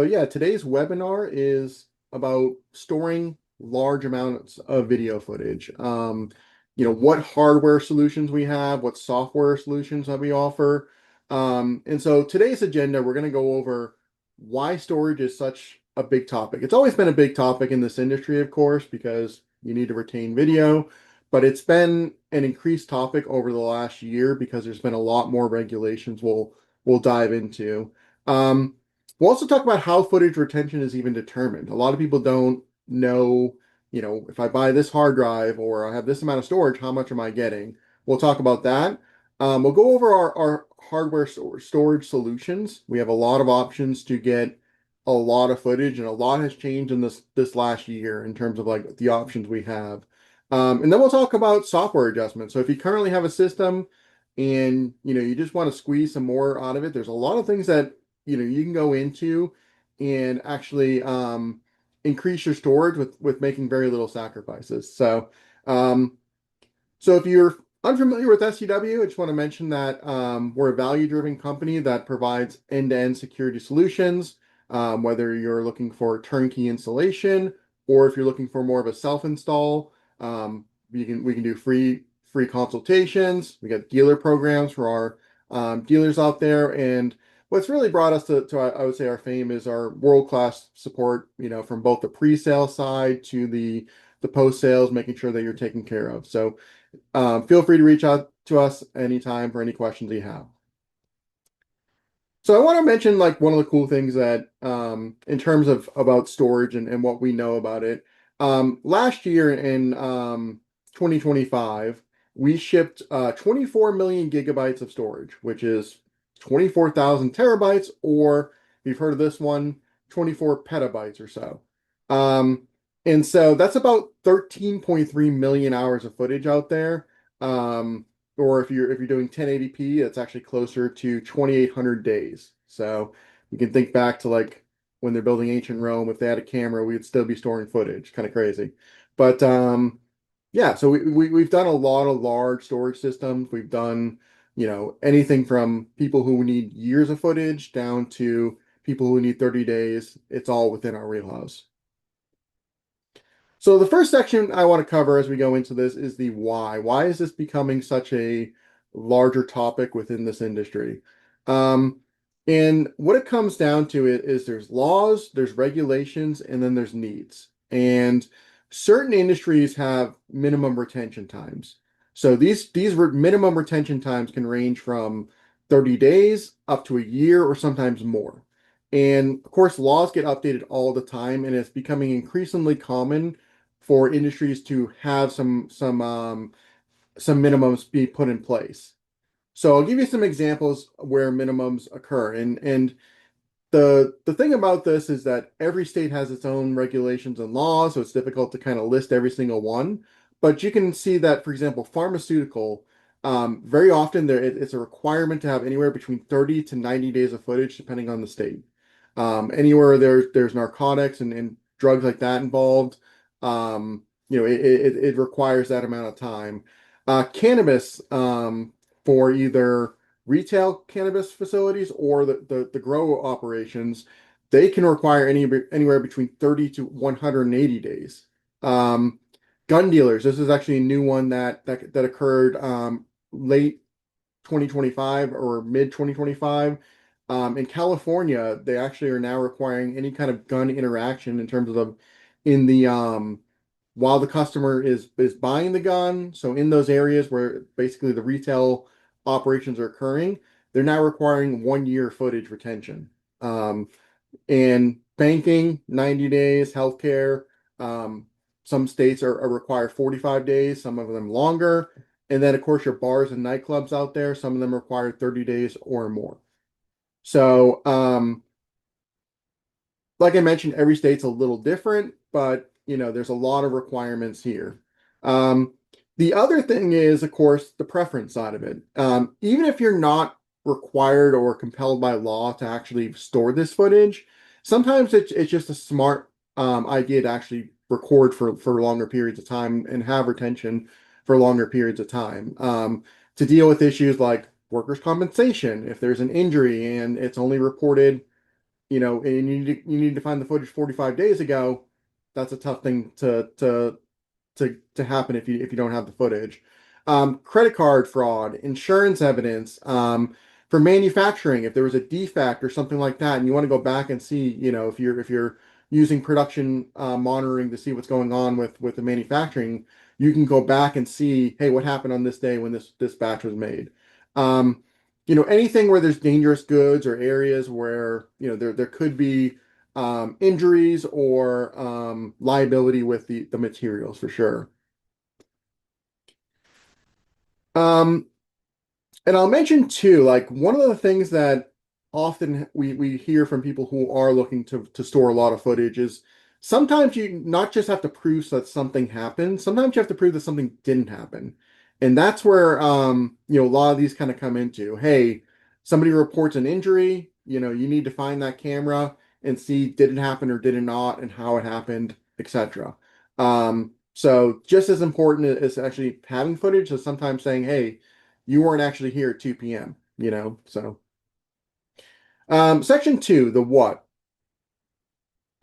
So yeah, today's webinar is about storing large amounts of video footage. What hardware solutions we have, what software solutions that we offer. And so today's agenda, we're going to go over why storage is such a big topic. It's always been a big topic in this industry, of course, because you need to retain video, but it's been an increased topic over the last year because there's been a lot more regulations we'll dive into. Um, We'll also talk about how footage retention is even determined. A lot of people don't know, if I buy this hard drive or I have this amount of storage, how much am I getting? We'll talk about that. We'll go over our hardware storage solutions. We have a lot of options to get a lot of footage, and a lot has changed in this last year in terms of like the options we have. And then we'll talk about software adjustments. So if you currently have a system and you just want to squeeze some more out of it, there's a lot of things that you can go into and actually increase your storage with making very little sacrifices. Um, so if you're unfamiliar with SCW, I just want to mention that we're a value-driven company that provides end-to-end security solutions. Whether you're looking for turnkey installation or if you're looking for more of a self-install, we can do free consultations. We got dealer programs for our dealers out there, and what's really brought us to I would say our fame is our world-class support, from both the pre-sale side to the post-sales, making sure that you're taken care of. So feel free to reach out to us anytime for any questions you have. So I want to mention like one of the cool things that in terms of about storage and what we know about it. Last year in 2025, we shipped 24 million gigabytes of storage, which is 24,000 terabytes, or if you've heard of this one, 24 petabytes or so. And so that's about 13.3 million hours of footage out there. Or if you're doing 1080p, it's actually closer to 2,800 days. So you can think back to like when they're building ancient Rome. If they had a camera, we'd still be storing footage. Kind of crazy, but yeah. So we've done a lot of large storage systems. We've done anything from people who need years of footage down to people who need 30 days. It's all within our wheelhouse. So the first section I want to cover as we go into this is the why. Why is this becoming such a larger topic within this industry? Um, and what it comes down to it is there's laws, there's regulations, and then there's needs. And certain industries have minimum retention times. So these minimum retention times can range from 30 days up to a year or sometimes more. And of course, laws get updated all the time, and it's becoming increasingly common for industries to have some minimums be put in place. So I'll give you some examples where minimums occur. And the thing about this is that every state has its own regulations and laws, so it's difficult to kind of list every single one. But you can see that, for example, pharmaceutical, very often it's a requirement to have anywhere between 30 to 90 days of footage, depending on the state. Anywhere there's narcotics and drugs like that involved, it requires that amount of time. Cannabis, for either retail cannabis facilities or the grow operations, they can require anywhere between 30 to 180 days. Um, Gun dealers, this is actually a new one that occurred late 2025 or mid 2025. In California, they actually are now requiring any kind of gun interaction in terms of in the while the customer is buying the gun. So in those areas where basically the retail operations are occurring, they're now requiring 1 year footage retention. Um, and banking, 90 days, healthcare, some states are require 45 days, some of them longer. And then, of course, your bars and nightclubs out there, some of them require 30 days or more. So, like I mentioned, every state's a little different, but there's a lot of requirements here. Um, the other thing is, of course, the preference side of it. Even if you're not required or compelled by law to actually store this footage, sometimes it's just a smart idea to actually record for longer periods of time and have retention for longer periods of time. To deal with issues like workers' compensation, if there's an injury and it's only reported and you need to find the footage 45 days ago, that's a tough thing to happen if you don't have the footage. Credit card fraud, insurance evidence, for manufacturing, if there was a defect or something like that, and you want to go back and see, if you're using production monitoring to see what's going on with the manufacturing, you can go back and see, hey, what happened on this day when this batch was made. Um, anything where there's dangerous goods or areas where there could be injuries or liability with the materials for sure. Um, and I'll mention too, like one of the things that often we hear from people who are looking to store a lot of footage is sometimes you not just have to prove that something happened, sometimes you have to prove that something didn't happen. And that's where a lot of these kind of come into, hey, somebody reports an injury, you need to find that camera and see did it happen or did it not and how it happened, etc. So just as important as actually having footage is sometimes saying, hey, you weren't actually here at 2 p.m., so. Section two, the what.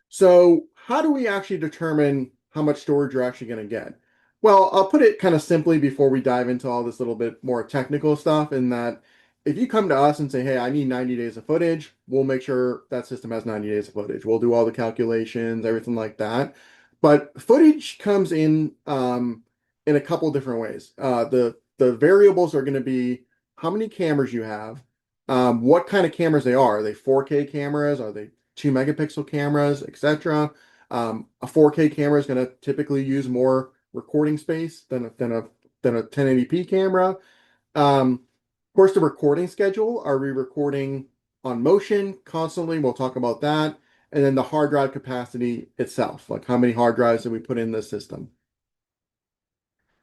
So how do we actually determine how much storage you're actually going to get? Well, I'll put it kind of simply before we dive into all this little bit more technical stuff in that if you come to us and say, hey, I need 90 days of footage, we'll make sure that system has 90 days of footage. We'll do all the calculations, everything like that. But footage comes in a couple different ways. The variables are going to be how many cameras you have, what kind of cameras they are. Are they 4K cameras? Are they 2 megapixel cameras, etc. A 4K camera is going to typically use more recording space than a 1080p camera. Of course, the recording schedule. Are we recording on motion constantly? We'll talk about that. And then the hard drive capacity itself, like how many hard drives did we put in the system?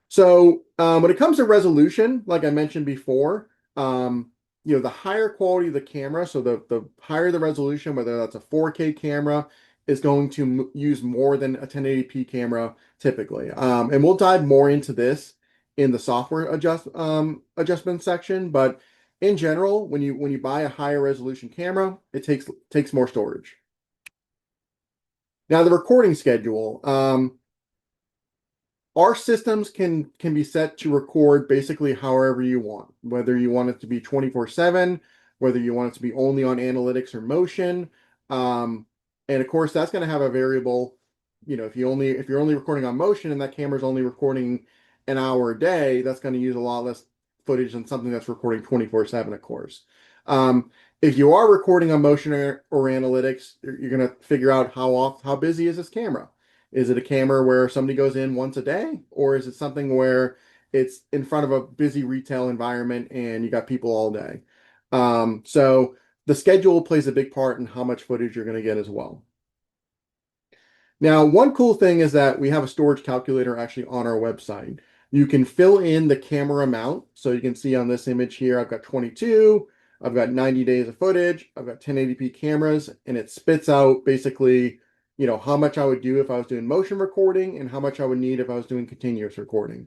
So when it comes to resolution, like I mentioned before, the higher quality of the camera, so the higher the resolution, whether that's a 4K camera, is going to use more than a 1080p camera typically. And we'll dive more into this in the software adjustment section. But in general, when you buy a higher resolution camera, it takes more storage. Now the recording schedule. Our systems can be set to record basically however you want, whether you want it to be 24/7, whether you want it to be only on analytics or motion. Um, and of course, that's going to have a variable, if you're only recording on motion and that camera's only recording an hour a day, that's going to use a lot less footage than something that's recording 24/7, of course. If you are recording on motion or analytics, you're going to figure out how busy is this camera. Is it a camera where somebody goes in once a day, or is it something where it's in front of a busy retail environment and you got people all day? So the schedule plays a big part in how much footage you're going to get as well. Now, one cool thing is that we have a storage calculator actually on our website. You can fill in the camera amount. So you can see on this image here, I've got 22, I've got 90 days of footage, I've got 1080p cameras, and it spits out basically, how much I would do if I was doing motion recording and how much I would need if I was doing continuous recording.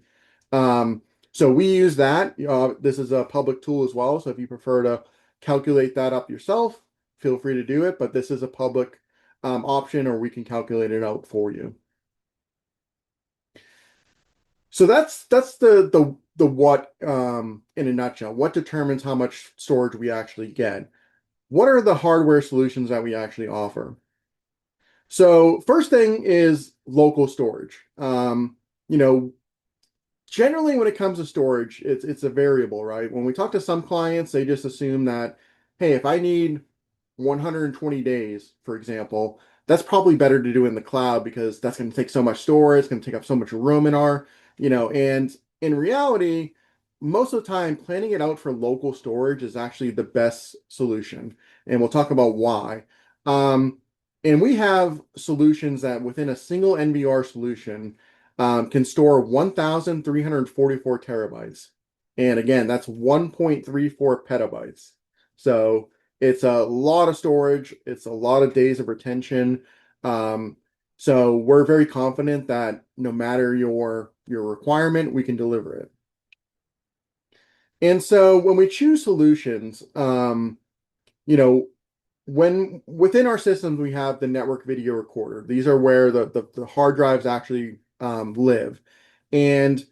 So we use that. This is a public tool as well. So if you prefer to calculate that up yourself, feel free to do it. But this is a public option, or we can calculate it out for you. So that's the what in a nutshell. What determines how much storage we actually get? What are the hardware solutions that we actually offer? So first thing is local storage. Generally when it comes to storage, it's a variable, right? When we talk to some clients, they just assume that, hey, if I need 120 days, for example, that's probably better to do in the cloud because that's going to take so much storage, it's going to take up so much room in and in reality, most of the time, planning it out for local storage is actually the best solution. And we'll talk about why. And we have solutions that within a single NVR solution can store 1,344 terabytes. And again, that's 1.34 petabytes. So it's a lot of storage. It's a lot of days of retention. So we're very confident that no matter your requirement, we can deliver it. And so when we choose solutions, you know, when within our systems, we have the network video recorder. These are where the hard drives actually live. And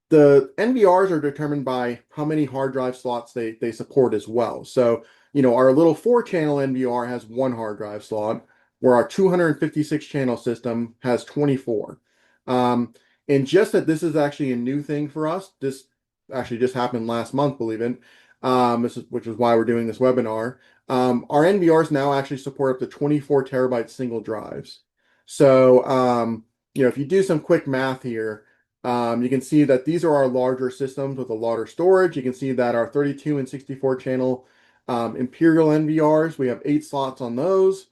the NVRs are determined by how many hard drive slots they support as well. So, our little 4-channel NVR has one hard drive slot, where our 256 channel system has 24. Um, and just that this is actually a new thing for us. This actually just happened last month, believe it. Which is why we're doing this webinar. Our NVRs now actually support up to 24 terabyte single drives. So, if you do some quick math here, you can see that these are our larger systems with a larger storage. You can see that our 32 and 64 channel Imperial NVRs, we have 8 slots on those.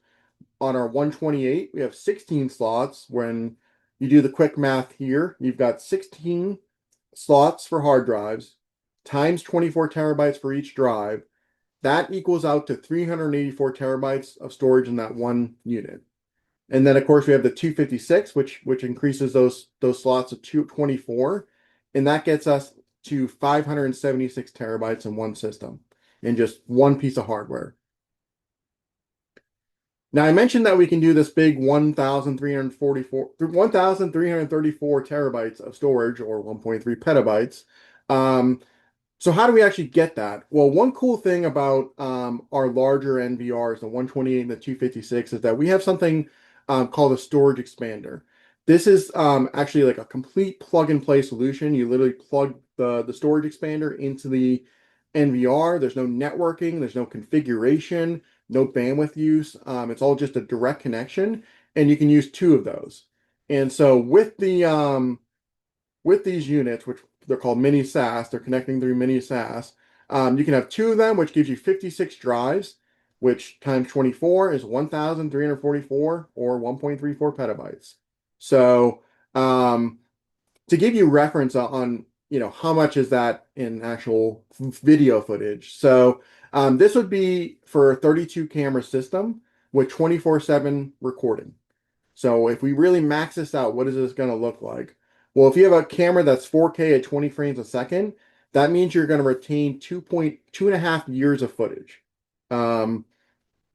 On our 128, we have 16 slots. When you do the quick math here, you've got 16 slots for hard drives times 24 terabytes for each drive. That equals out to 384 terabytes of storage in that one unit. And then of course we have the 256, which increases those slots to 224, and that gets us to 576 terabytes in one system in just one piece of hardware. Now I mentioned that we can do this big 1,334 terabytes of storage, or 1.3 petabytes. Um, so how do we actually get that? Well, one cool thing about our larger NVRs, the 128 and the 256, is that we have something called a storage expander. This is actually like a complete plug and play solution. You literally plug the storage expander into the NVR. There's no networking, there's no configuration, no bandwidth use. It's all just a direct connection, and you can use 2 of those. And so with these units, which they're called mini SAS, they're connecting through mini SAS. You can have 2 of them, which gives you 56 drives, which times 24 is 1,344 or 1.34 petabytes. So, to give you reference on, how much is that in actual video footage. So, this would be for a 32 camera system with 24/7 recording. So if we really max this out, what is this going to look like? Well, if you have a camera that's 4K at 20 frames a second, that means you're going to retain 2.5 years of footage. Um,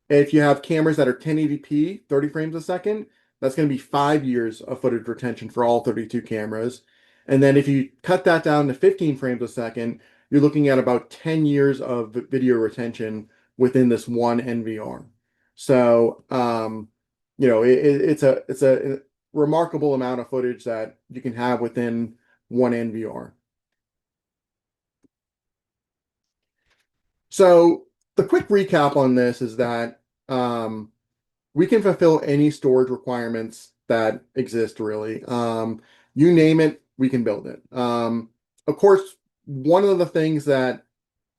if you have cameras that are 1080p, 30 frames a second, that's going to be 5 years of footage retention for all 32 cameras. And then if you cut that down to 15 frames a second, you're looking at about 10 years of video retention within this one NVR. So, it's a remarkable amount of footage that you can have within one NVR. So the quick recap on this is that we can fulfill any storage requirements that exist, really. You name it, we can build it. Of course, one of the things that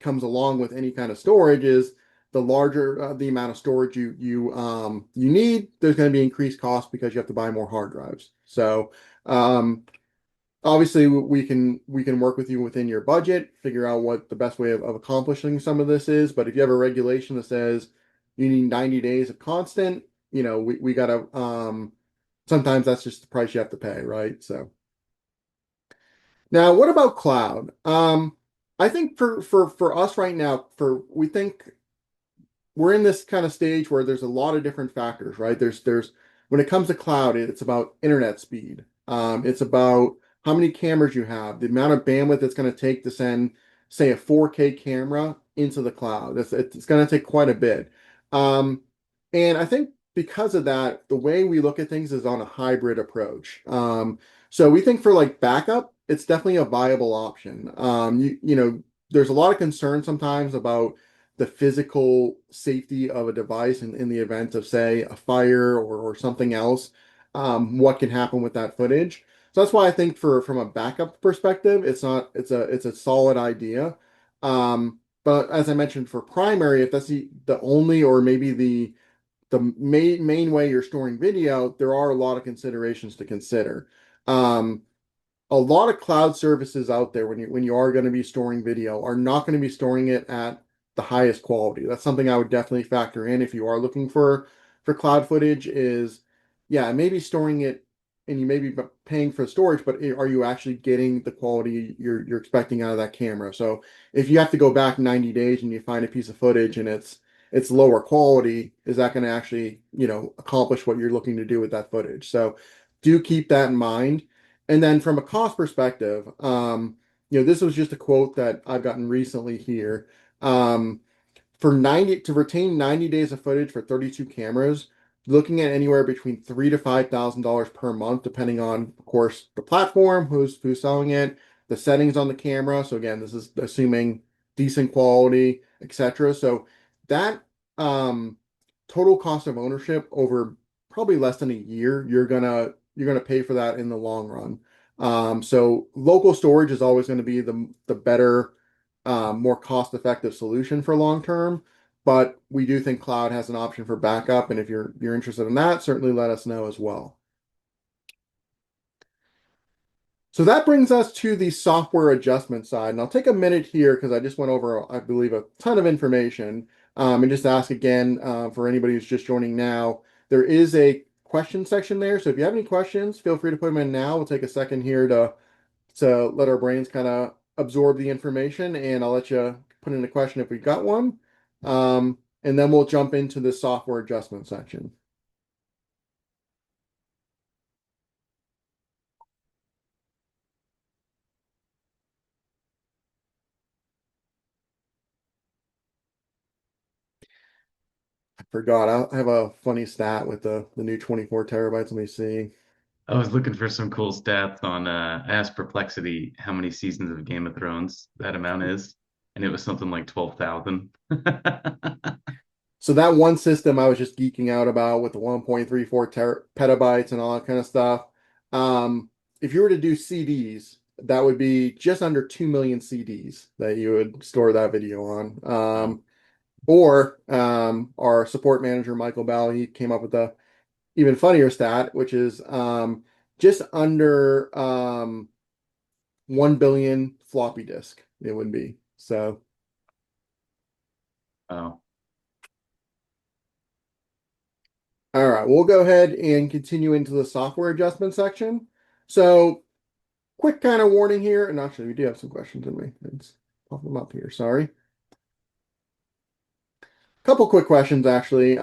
comes along with any kind of storage is the larger the amount of storage you need, there's going to be increased cost because you have to buy more hard drives. So obviously we can work with you within your budget, figure out what the best way of accomplishing some of this is. But if you have a regulation that says you need 90 days of constant, we gotta sometimes that's just the price you have to pay, right? So now what about cloud? I think for us right now, we think we're in this kind of stage where there's a lot of different factors, right? There's when it comes to cloud, it's about internet speed. It's about how many cameras you have, the amount of bandwidth it's going to take to send, say, a 4K camera into the cloud. It's going to take quite a bit. And I think because of that, the way we look at things is on a hybrid approach. So we think for like backup, it's definitely a viable option. There's a lot of concern sometimes about the physical safety of a device in the event of, say, a fire or something else, what can happen with that footage. So that's why I think from a backup perspective, it's a solid idea. But as I mentioned, for primary, if that's the only or maybe the main way you're storing video, there are a lot of considerations to consider. A lot of cloud services out there when you are going to be storing video are not going to be storing it at the highest quality. That's something I would definitely factor in if you are looking for cloud footage is, yeah, maybe storing it and you may be paying for storage, but are you actually getting the quality you're expecting out of that camera? So if you have to go back 90 days and you find a piece of footage and it's it's lower quality, is that going to actually, accomplish what you're looking to do with that footage? So do keep that in mind. And then from a cost perspective, this was just a quote that I've gotten recently here. Um, for 90 to retain 90 days of footage for 32 cameras, looking at anywhere between $3,000 to $5,000 per month, depending on, of course, the platform, who's selling it, the settings on the camera. So again, this is assuming decent quality, etc. So that um, total cost of ownership over probably less than a year, you're gonna pay for that in the long run. So local storage is always going to be the better, more cost-effective solution for long term. But we do think cloud has an option for backup, and if you're interested in that, certainly let us know as well. So that brings us to the software adjustment side, and I'll take a minute here because I just went over, I believe, a ton of information, and just ask again for anybody who's just joining now. There is a question section there, so if you have any questions, feel free to put them in now. We'll take a second here to let our brains kind of absorb the information, and I'll let you put in a question if we got one. And then we'll jump into the software adjustment section. I forgot. I have a funny stat with the new 24 terabytes. Let me see. I was looking for some cool stats on I asked Perplexity how many seasons of Game of Thrones that amount is, and it was something like 12,000. So that one system I was just geeking out about with the 1.34 petabytes and all that kind of stuff. If you were to do CDs, that would be just under 2 million CDs that you would store that video on. Wow. Our support manager, Michael Bell, he came up with a even funnier stat, which is just under 1 billion floppy disk it would be. So, Wow. all right, we'll go ahead and continue into the software adjustment section. So, quick kind of warning here, and actually, we do have some questions in me. Let's pop them up here. Sorry. Couple quick questions, actually.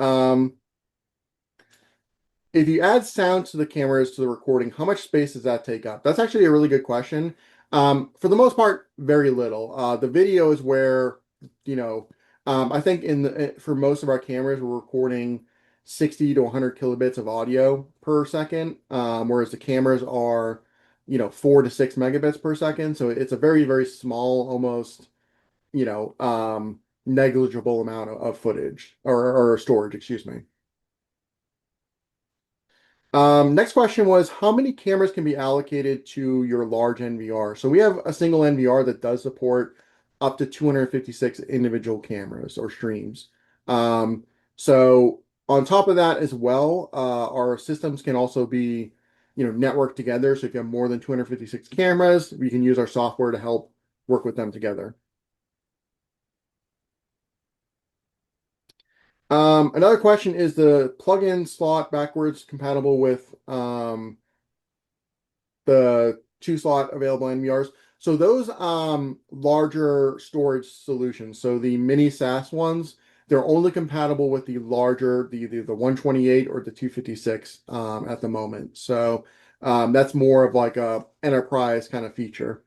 If you add sound to the cameras to the recording, how much space does that take up? That's actually a really good question. For the most part, very little. The video is where, you know, I think for most of our cameras, we're recording 60 to 100 kilobits of audio per second, whereas the cameras are, 4 to 6 megabits per second. So it's a very, very small, almost, negligible amount of footage or storage, excuse me. Next question was, how many cameras can be allocated to your large NVR? So we have a single NVR that does support up to 256 individual cameras or streams. So on top of that as well, our systems can also be, networked together. So if you have more than 256 cameras, we can use our software to help work with them together. Another question is the plug-in slot backwards compatible with the two slot available NVRs. So those larger storage solutions, so the mini SAS ones, they're only compatible with the larger, the 128 or the 256 at the moment. So that's more of like a enterprise kind of feature.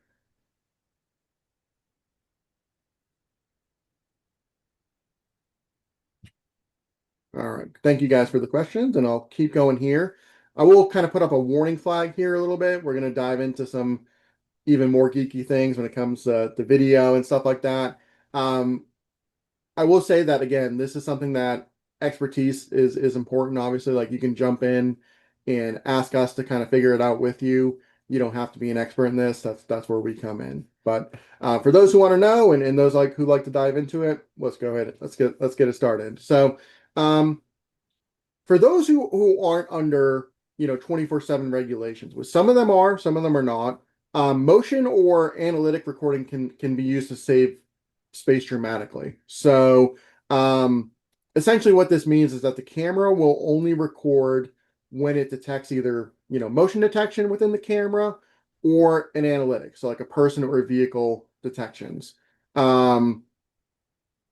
All right. Thank you guys for the questions, and I'll keep going here. I will kind of put up a warning flag here a little bit. We're going to dive into some even more geeky things when it comes to video and stuff like that. Um, I will say that again, this is something that expertise is important. Obviously, like you can jump in and ask us to kind of figure it out with you. You don't have to be an expert in this. That's where we come in. But for those who want to know and those who like to dive into it, let's go ahead. Let's get it started. So um, for those who aren't under 24/7 regulations, which some of them are, some of them are not, motion or analytic recording can be used to save space dramatically. So essentially what this means is that the camera will only record when it detects either motion detection within the camera or an analytic, so like a person or vehicle detections. um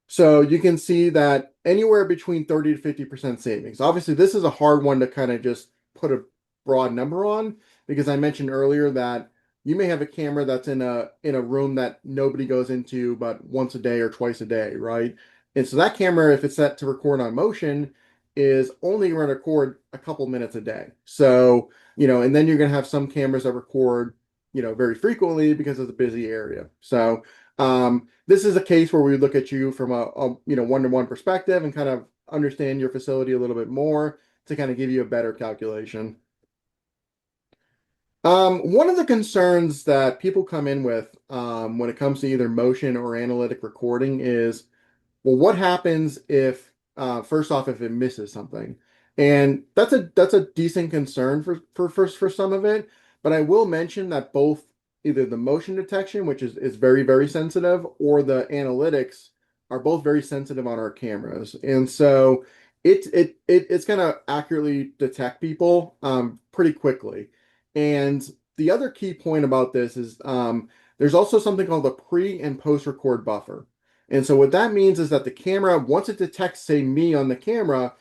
So you can see that anywhere between 30 to 50% savings. Obviously, this is a hard one to kind of just put a broad number on because I mentioned earlier that you may have a camera that's in a room that nobody goes into but once a day or twice a day, right? And so that camera, if it's set to record on motion, is only going to record a couple minutes a day. So, and then you're going to have some cameras that record, very frequently because it's a busy area. So, this is a case where we look at you from a one-to-one perspective and kind of understand your facility a little bit more to kind of give you a better calculation. One of the concerns that people come in with when it comes to either motion or analytic recording is, well, what happens if first off if it misses something? And that's a decent concern for some of it. But I will mention that both either the motion detection, which is very, very sensitive, or the analytics are both very sensitive on our cameras. And so it's gonna accurately detect people pretty quickly. And the other key point about this is there's also something called a pre and post record buffer. And so what that means is that the camera, once it detects, say, me on the camera,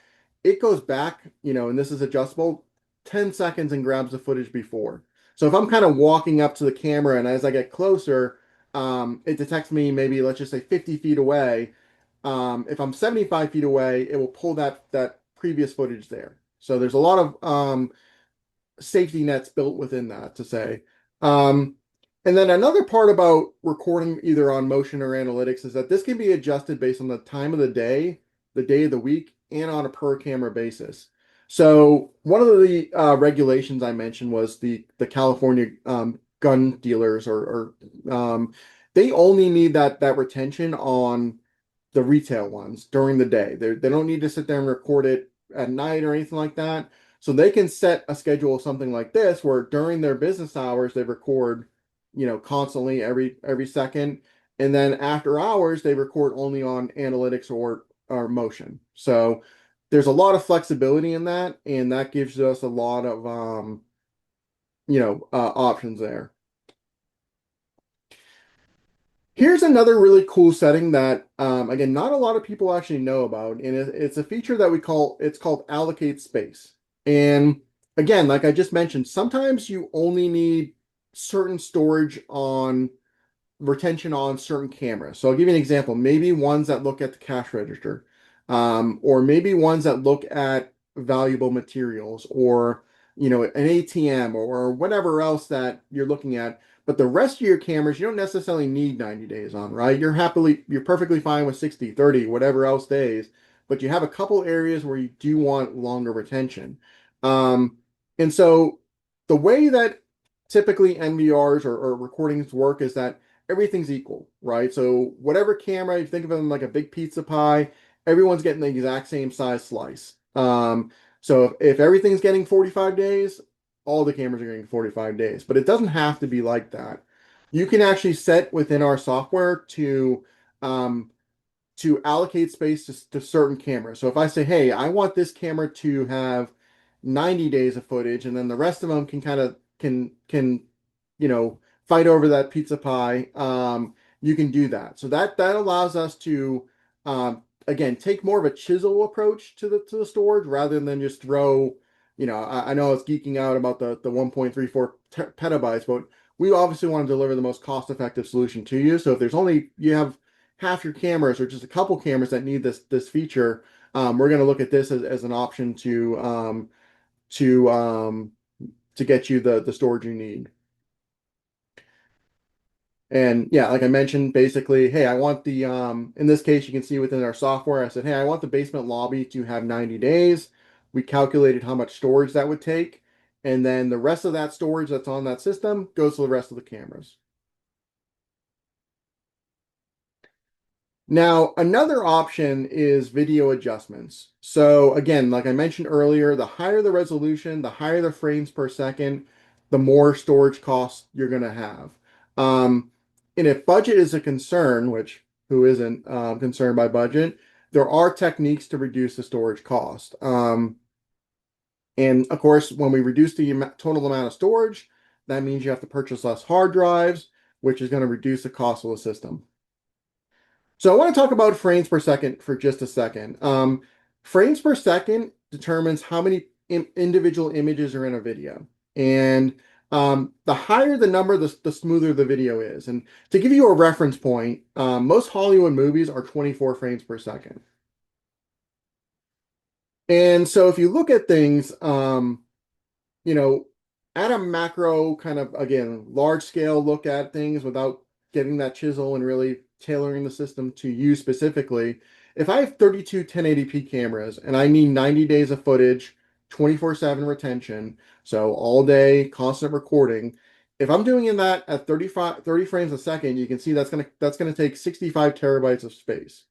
it goes back, and this is adjustable, 10 seconds and grabs the footage before. So if I'm kind of walking up to the camera and as I get closer, it detects me maybe, let's just say 50 feet away. If I'm 75 feet away, it will pull that previous footage there. So there's a lot of safety nets built within that to say. Um, and then another part about recording either on motion or analytics is that this can be adjusted based on the time of the day of the week, and on a per camera basis. So one of the regulations I mentioned was the California gun dealers or they only need that retention on the retail ones during the day. They don't need to sit there and record it at night or anything like that. So they can set a schedule of something like this where during their business hours they record, constantly every second. And then after hours they record only on analytics or motion. So there's a lot of flexibility in that, and that gives us a lot of options there. Here's another really cool setting that, again, not a lot of people actually know about, and it's a feature that it's called Allocate Space. And again, like I just mentioned, sometimes you only need certain storage on retention on certain cameras. So I'll give you an example. Maybe ones that look at the cash register, or maybe ones that look at valuable materials, or an ATM or whatever else that you're looking at. But the rest of your cameras, you don't necessarily need 90 days on, right? You're perfectly fine with 60, 30, whatever else days, but you have a couple areas where you do want longer retention. And so the way that typically NVRs or recordings work is that everything's equal, right? So whatever camera, you think of them like a big pizza pie, everyone's getting the exact same size slice. So if everything's getting 45 days, all the cameras are getting 45 days, but it doesn't have to be like that. You can actually set within our software um, to allocate space to certain cameras. So if I say, hey, I want this camera to have 90 days of footage, and then the rest of them can kind of can fight over that pizza pie, you can do that. So that allows us to again take more of a chisel approach to the storage rather than just throw, I know it's geeking out about the 1.34 petabytes, but we obviously want to deliver the most cost-effective solution to you. So if there's only you have half your cameras or just a couple cameras that need this feature, we're going to look at this as an option to um, to get you the storage you need. And yeah, like I mentioned, basically, hey, I want the in this case, you can see within our software, I said, hey, I want the basement lobby to have 90 days. We calculated how much storage that would take, and then the rest of that storage that's on that system goes to the rest of the cameras. Now, another option is video adjustments. So again, like I mentioned earlier, the higher the resolution, the higher the frames per second, the more storage costs you're going to have. Um, and if budget is a concern, which who isn't concerned by budget, there are techniques to reduce the storage cost. And of course, when we reduce the total amount of storage, that means you have to purchase less hard drives, which is going to reduce the cost of the system. So I want to talk about frames per second for just a second. Frames per second determines how many individual images are in a video. And the higher the number, the smoother the video is. And to give you a reference point, most Hollywood movies are 24 frames per second. And so if you look at things, you know, at a macro kind of, again, large scale look at things without getting that chisel and really tailoring the system to you specifically. If I have 32 1080p cameras and I need 90 days of footage, 24/7 retention, so all day constant recording, if I'm doing that at 30 frames a second, you can see that's gonna take 65 terabytes of space.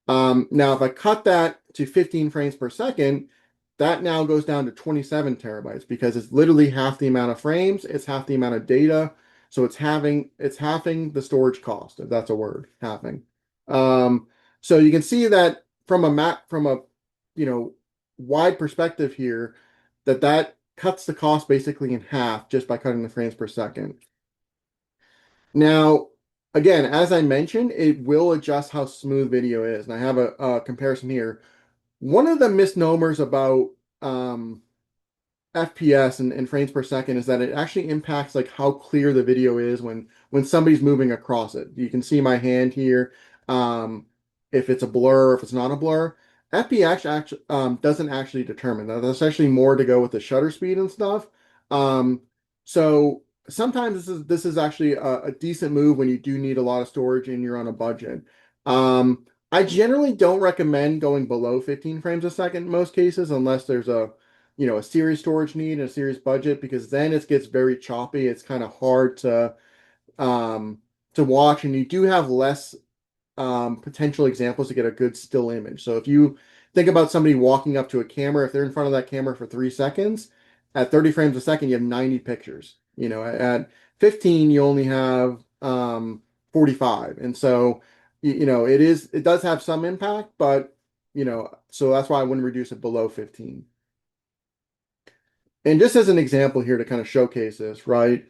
Now, if I cut that to 15 frames per second, that now goes down to 27 terabytes because it's literally half the amount of frames, it's half the amount of data, so it's halving the storage cost, if that's a word, halving. Um, so you can see that from a you know wide perspective here, that cuts the cost basically in half just by cutting the frames per second. Now, again, as I mentioned, it will adjust how smooth video is. And I have a comparison here. One of the misnomers about um, FPS and frames per second is that it actually impacts like how clear the video is when somebody's moving across it. You can see my hand here. Um, if it's a blur, if it's not a blur. FPS actually doesn't actually determine that. That's actually more to go with the shutter speed and stuff. Um, so sometimes this is actually a decent move when you do need a lot of storage and you're on a budget. I generally don't recommend going below 15 frames a second in most cases unless there's a serious storage need and a serious budget because then it gets very choppy. It's kind of hard um to watch, and you do have less potential examples to get a good still image. So if you think about somebody walking up to a camera, if they're in front of that camera for 3 seconds, at 30 frames a second, you have 90 pictures. At 15, you only have 45. And so, it does have some impact, but so that's why I wouldn't reduce it below 15. And just as an example here to kind of showcase this, right?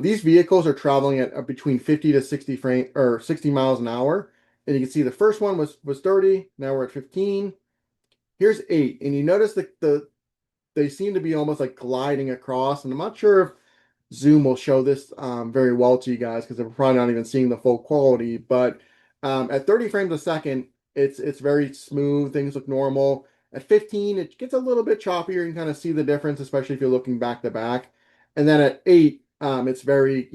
These vehicles are traveling at between 50 to 60 frame or 60 miles an hour. And you can see the first one was 30, now we're at 15. Here's 8. And you notice they seem to be almost like gliding across. And I'm not sure if Zoom will show this very well to you guys because they're probably not even seeing the full quality. But at 30 frames a second, it's very smooth. Things look normal. At 15, it gets a little bit choppier. You can kind of see the difference, especially if you're looking back to back. And then at 8, it's very,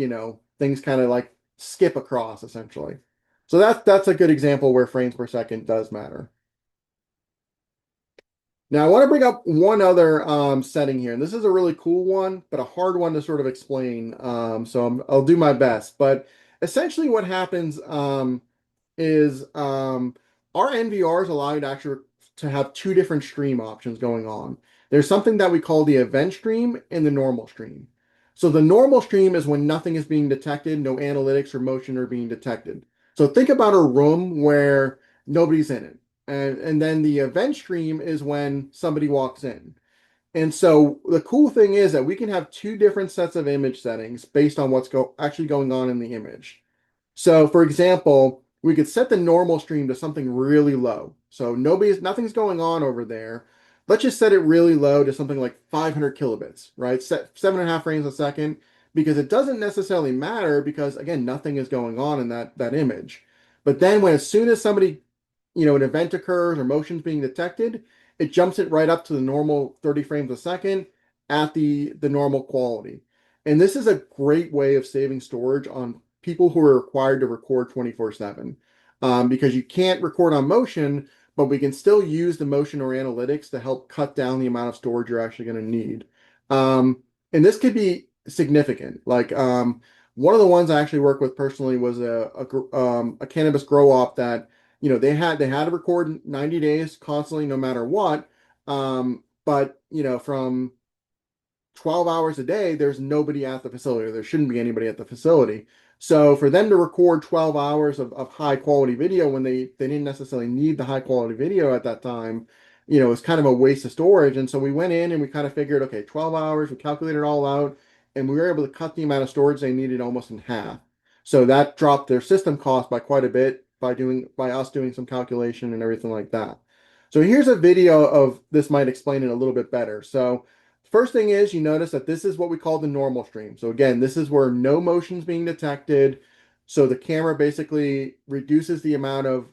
things kind of like skip across essentially. So that's a good example where frames per second does matter. Now, I want to bring up one other setting here, and this is a really cool one, but a hard one to sort of explain. I'll do my best. But essentially, what happens is our NVRs allow you to actually to have two different stream options going on. There's something that we call the event stream and the normal stream. So the normal stream is when nothing is being detected, no analytics or motion are being detected. So think about a room where nobody's in it. And then the event stream is when somebody walks in. And so the cool thing is that we can have two different sets of image settings based on what's actually going on in the image. So for example, we could set the normal stream to something really low. So nothing's going on over there. Let's just set it really low to something like 500 kilobits, right? Set 7.5 frames a second because it doesn't necessarily matter because again, nothing is going on in that image. But then as soon as an event occurs or motion's being detected, it jumps it right up to the normal 30 frames a second at the normal quality. And this is a great way of saving storage on people who are required to record 24/7. Because you can't record on motion, but we can still use the motion or analytics to help cut down the amount of storage you're actually going to need. And this could be significant. Like one of the ones I actually worked with personally was a cannabis grow op that they had to record 90 days constantly no matter what. But from 12 hours a day, there's nobody at the facility, or there shouldn't be anybody at the facility. So for them to record 12 hours of high quality video when they didn't necessarily need the high quality video at that time, it's kind of a waste of storage. And so we went in and we kind of figured, okay, 12 hours, we calculated it all out, and we were able to cut the amount of storage they needed almost in half. So that dropped their system cost by quite a bit by us doing some calculation and everything like that. So here's a video of this might explain it a little bit better. So first thing is you notice that this is what we call the normal stream. So again, this is where no motion is being detected. So the camera basically reduces the amount of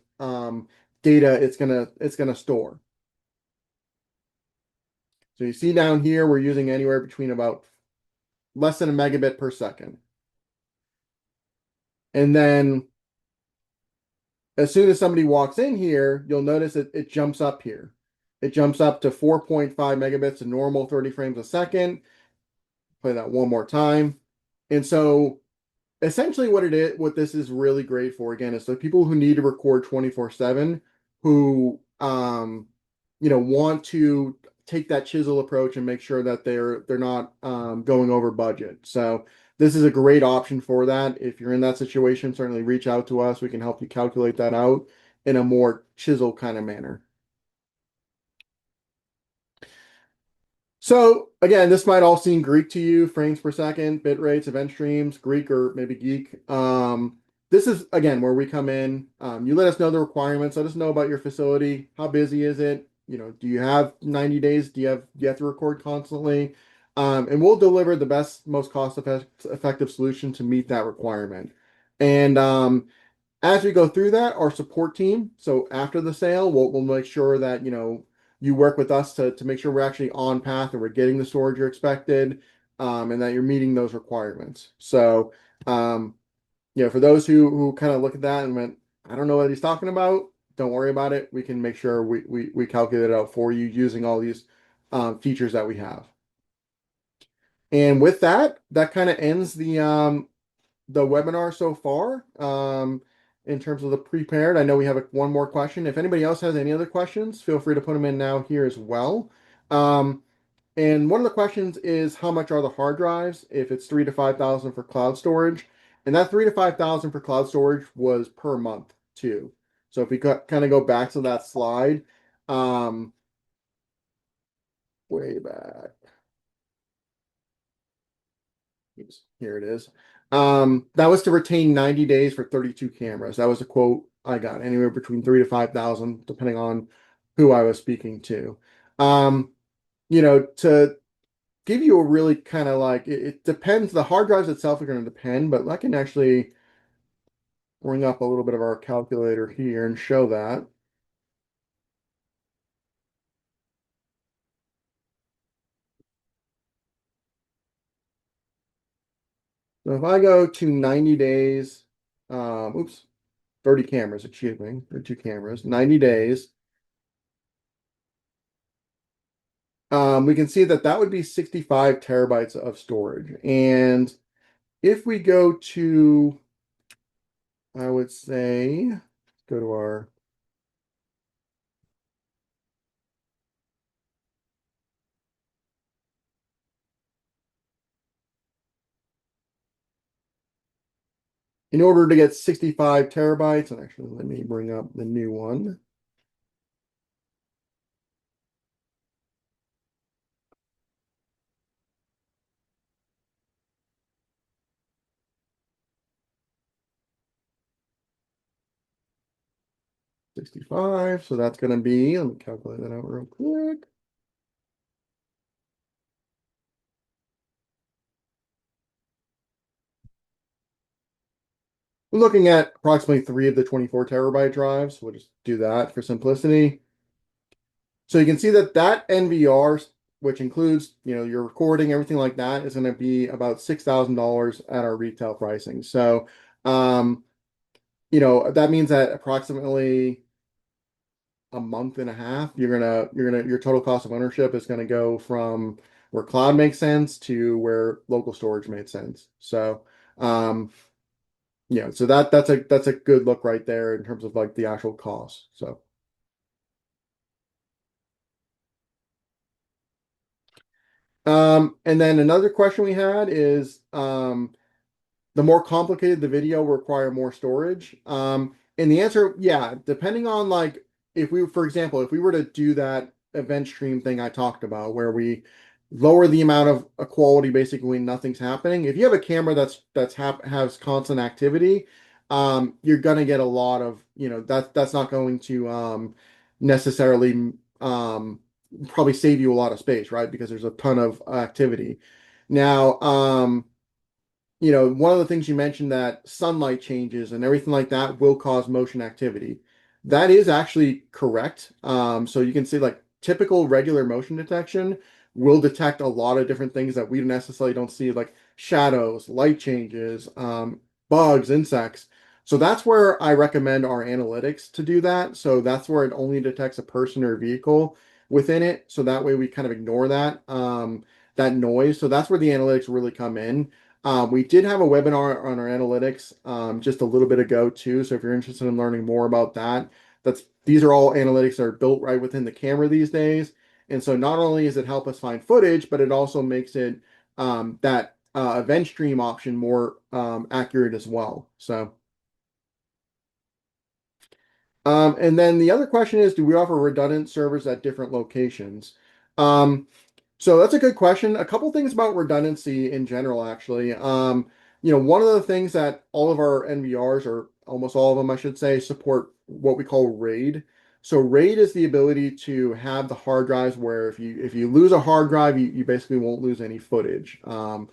data it's gonna store. So you see down here, we're using anywhere between about less than a megabit per second. And then as soon as somebody walks in here, you'll notice it jumps up here. It jumps up to 4.5 megabits of normal 30 frames a second. Play that one more time. And so essentially what this is really great for again is the people who need to record 24/7 who want to take that chisel approach and make sure that they're not going over budget. So this is a great option for that. If you're in that situation, certainly reach out to us. We can help you calculate that out in a more chisel kind of manner. So again, this might all seem Greek to you, frames per second, bit rates, event streams, Greek or maybe geek. This is again where we come in. You let us know the requirements. Let us know about your facility. How busy is it? Do you have 90 days? Do you have to record constantly? And we'll deliver the best, most cost effective solution to meet that requirement. And as we go through that, our support team, so after the sale, we'll make sure that, you work with us to make sure we're actually on path and we're getting the storage you're expected, and that you're meeting those requirements. So, for those who kind of look at that and went, I don't know what he's talking about, don't worry about it. We can make sure we calculate it out for you using all these features that we have. And with that, that kind of ends the webinar so far. In terms of the prepared, I know we have one more question. If anybody else has any other questions, feel free to put them in now here as well. And one of the questions is how much are the hard drives? If it's 3 to 5,000 for cloud storage, and that 3 to 5,000 for cloud storage was per month too. So if we kind of go back to that slide, um, way back. Oops, here it is. That was to retain 90 days for 32 cameras. That was a quote I got, anywhere between 3 to 5,000, depending on who I was speaking to. To give you a really kind of like it depends. The hard drives itself are going to depend, but I can actually bring up a little bit of our calculator here and show that. So if I go to 90 days, oops, 30 cameras, excuse me, 32 cameras, 90 days. We can see that that would be 65 terabytes of storage. And if we go to, I would say, go to our, in order to get 65 terabytes, and actually let me bring up the new one. $65, so that's going to be, let me calculate that out real quick. We're looking at approximately 3 of the 24 terabyte drives. We'll just do that for simplicity. So you can see that that NVR, which includes, your recording, everything like that, is going to be about $6,000 at our retail pricing. So, that means that approximately a month and a half, your total cost of ownership is gonna go from where cloud makes sense to where local storage made sense. So, so that's a good look right there in terms of like the actual cost. So, and then another question we had is, the more complicated the video will require more storage. And the answer, yeah, depending on like for example, if we were to do that event stream thing I talked about, where we lower the amount of quality basically when nothing's happening. If you have a camera has constant activity, you're gonna get a lot of, that's not going to necessarily probably save you a lot of space, right? Because there's a ton of activity. Now, one of the things you mentioned that sunlight changes and everything like that will cause motion activity. That is actually correct. So you can see like typical regular motion detection will detect a lot of different things that we necessarily don't see, like shadows, light changes, bugs, insects. So that's where I recommend our analytics to do that. So that's where it only detects a person or vehicle within it. So that way we kind of ignore that noise. So that's where the analytics really come in. We did have a webinar on our analytics just a little bit ago too. So if you're interested in learning more about that, these are all analytics that are built right within the camera these days. And so not only does it help us find footage, but it also makes it that event stream option more accurate as well. So. And then the other question is, do we offer redundant servers at different locations? Um, so that's a good question. A couple things about redundancy in general, actually. One of the things that all of our NVRs, or almost all of them, I should say, support what we call RAID. So RAID is the ability to have the hard drives where if you lose a hard drive, you basically won't lose any footage. And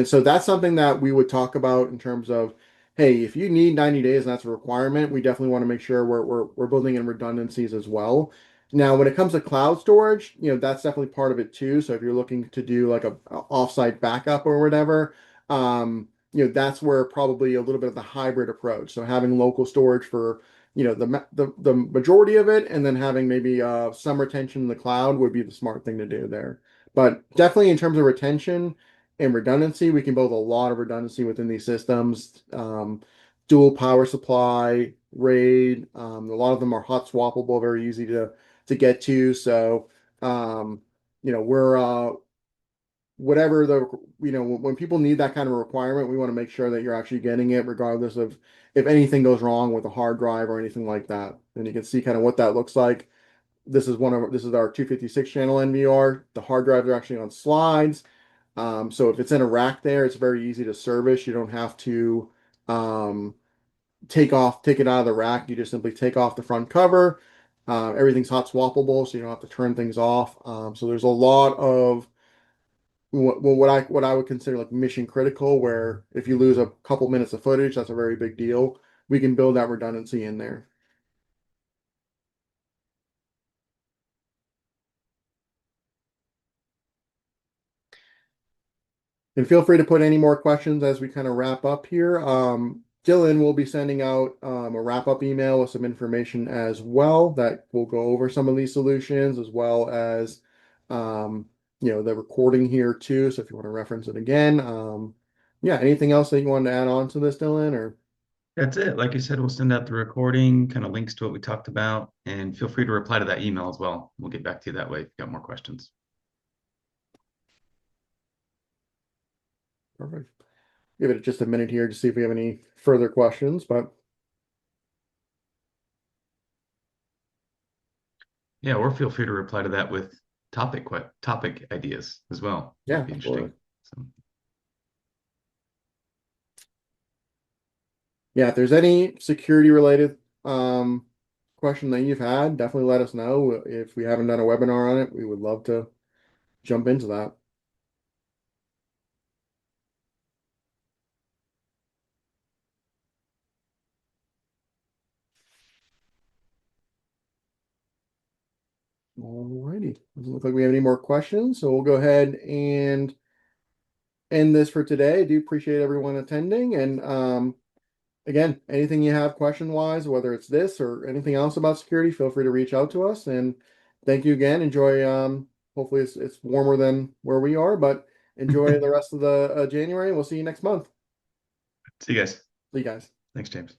so that's something that we would talk about in terms of, hey, if you need 90 days and that's a requirement, we definitely want to make sure we're building in redundancies as well. Now, when it comes to cloud storage, that's definitely part of it too. So if you're looking to do like a offsite backup or whatever, that's where probably a little bit of the hybrid approach. So having local storage for, the majority of it, and then having maybe some retention in the cloud would be the smart thing to do there. But definitely in terms of retention and redundancy, we can build a lot of redundancy within these systems. Dual power supply, RAID, a lot of them are hot swappable, very easy to get to. So, we're whatever when people need that kind of requirement, we want to make sure that you're actually getting it, regardless of if anything goes wrong with a hard drive or anything like that. And you can see kind of what that looks like. This is our 256 channel NVR. The hard drives are actually on slides. So if it's in a rack there, it's very easy to service. You don't have to um, take it out of the rack. You just simply take off the front cover. Everything's hot swappable, so you don't have to turn things off. So there's a lot of what I would consider like mission critical, where if you lose a couple minutes of footage, that's a very big deal. We can build that redundancy in there. And feel free to put any more questions as we kind of wrap up here. Dylan will be sending out a wrap-up email with some information as well that will go over some of these solutions, as well as the recording here too. So if you want to reference it again, yeah, anything else that you want to add on to this, Dylan, or That's it. Like I said, we'll send out the recording, kind of links to what we talked about, and feel free to reply to that email as well. We'll get back to you that way if you got more questions. perfect. Give it just a minute here to see if we have any further questions, but Yeah, or feel free to reply to that with topic ideas as well. Might yeah, be absolutely. interesting. So, Yeah, if there's any security related um, question that you've had, definitely let us know. If we haven't done a webinar on it, we would love to jump into that. Alrighty. Doesn't look like we have any more questions, so we'll go ahead and end this for today. I do appreciate everyone attending, and again, anything you have question wise, whether it's this or anything else about security, feel free to reach out to us. And thank you again. Enjoy. Hopefully it's warmer than where we are, but enjoy the rest of the January. And we'll see you next month. see you guys. See you guys. Thanks, James.